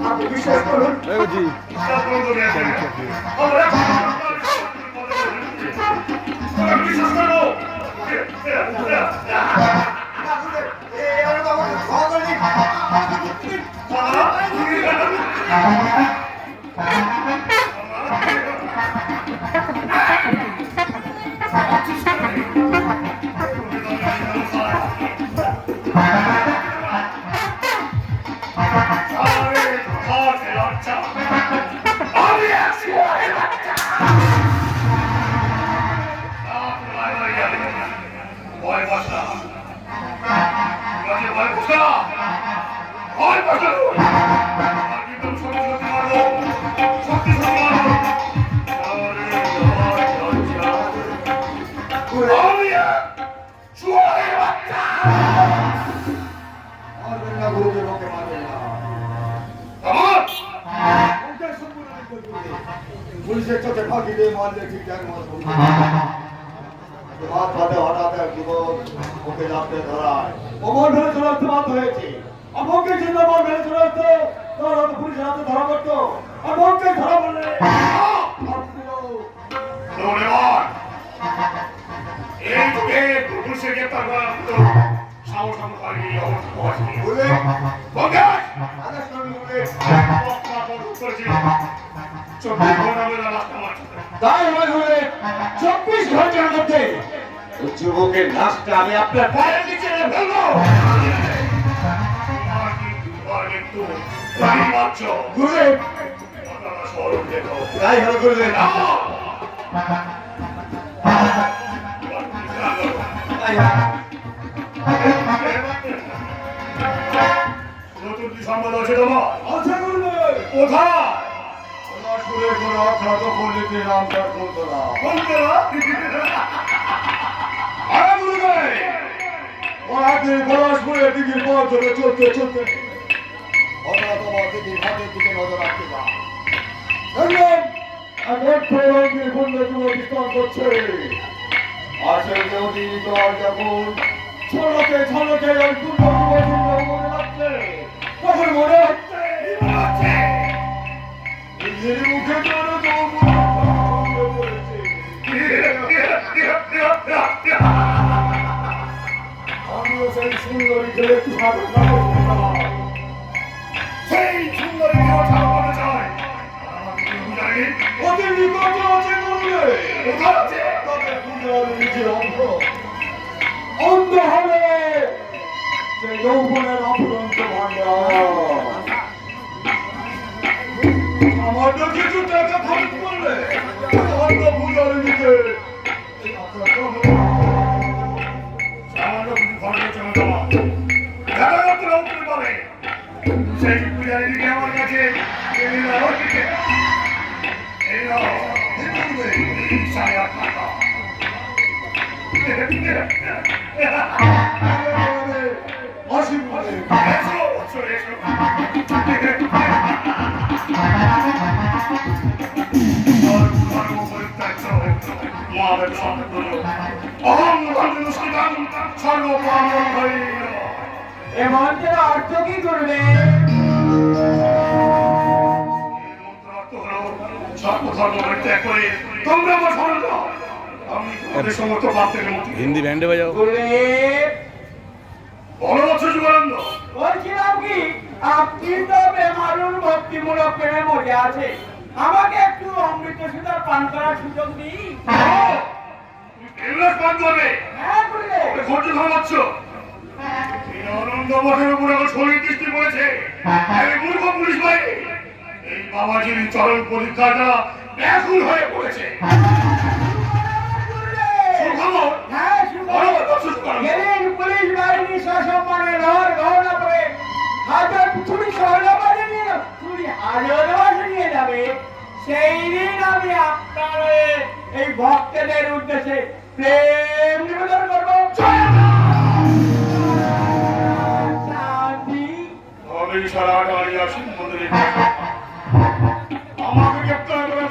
আপনি বিশ্বাস করুন বিশ্বাস করো পুলিশের চোখে ফাঁকি দিয়ে মারলে ঠিক জায়গা হাতে হঠাৎ এক যুবক ওকে যাতে ধরায় ও মন ধরে চলে আসতে বাধ্য হয়েছে আমাকে চিন্তা মন ধরে চলে আসতো তাহলে হয়তো পুলিশের হাতে ধরা পড়তো আর মনকে ধরা বললে এই যুগে পুলিশের গ্রেপ্তার করা হতো সাহস আমি পারি বলে তাই হলে 24 ঘন্টার মধ্যে যুবকের লাশটা আমি আপনার পায়ের নিচে ফেলবো তাই হলো গুরুদেব নতুন কি সম্বন্ধ আছে তোমার আছে গুরুদেব কোথায় চলতে চলতে হঠাৎ আমার দিদির হাতের দিকে নজর রাখতে যা করছে আসে যদি যখন ছলকে ছলকে মনে রাখছে তখন মনে হচ্ছে নিজের মুখে আমিও সেই সুন্দরী ছেলে সেই সুন্দরী করতে চাই অতি নিকট আছে তবে নিজের অন্ধ হবে সেই যৌবনের অফুরন্ত ভান্ডার আমার তো কিছু টাকা খরচ করলে অন্য পূজার দিকে সেই পূজার দিকে আমার কাছে মন্ত্রের অর্থ কি করবে হিন্দি ব্যান্ডে বাজাও বলছিলাম কি আপনি তো বেমারুল ভক্তিমূলক প্রেমে মজা আছে আমাকে একটু অমৃত সুতার পান করার সুযোগ দিই পান করবে হ্যাঁ করবে ধৈর্য ধরাচ্ছ আনন্দ বসের উপরে শরীর দৃষ্টি পড়েছে মূর্খ পুলিশ ভাই এই বাবাজির চরণ পরীক্ষাটা ব্যাকুল হয়ে পড়েছে পুলিশ বাহিনী সসম্মানে ঘর ঘটনা পরে হাজার তুমি সহজে নিয়ে তুমি হাজার নিয়ে যাবে সেই দিন আমি আপনার এই ভক্তদের উদ্দেশ্যে প্রেম নিবেদন করবো সারা গাড়ি আসেন মন্দিরে আমাকে গ্রেপ্তার করে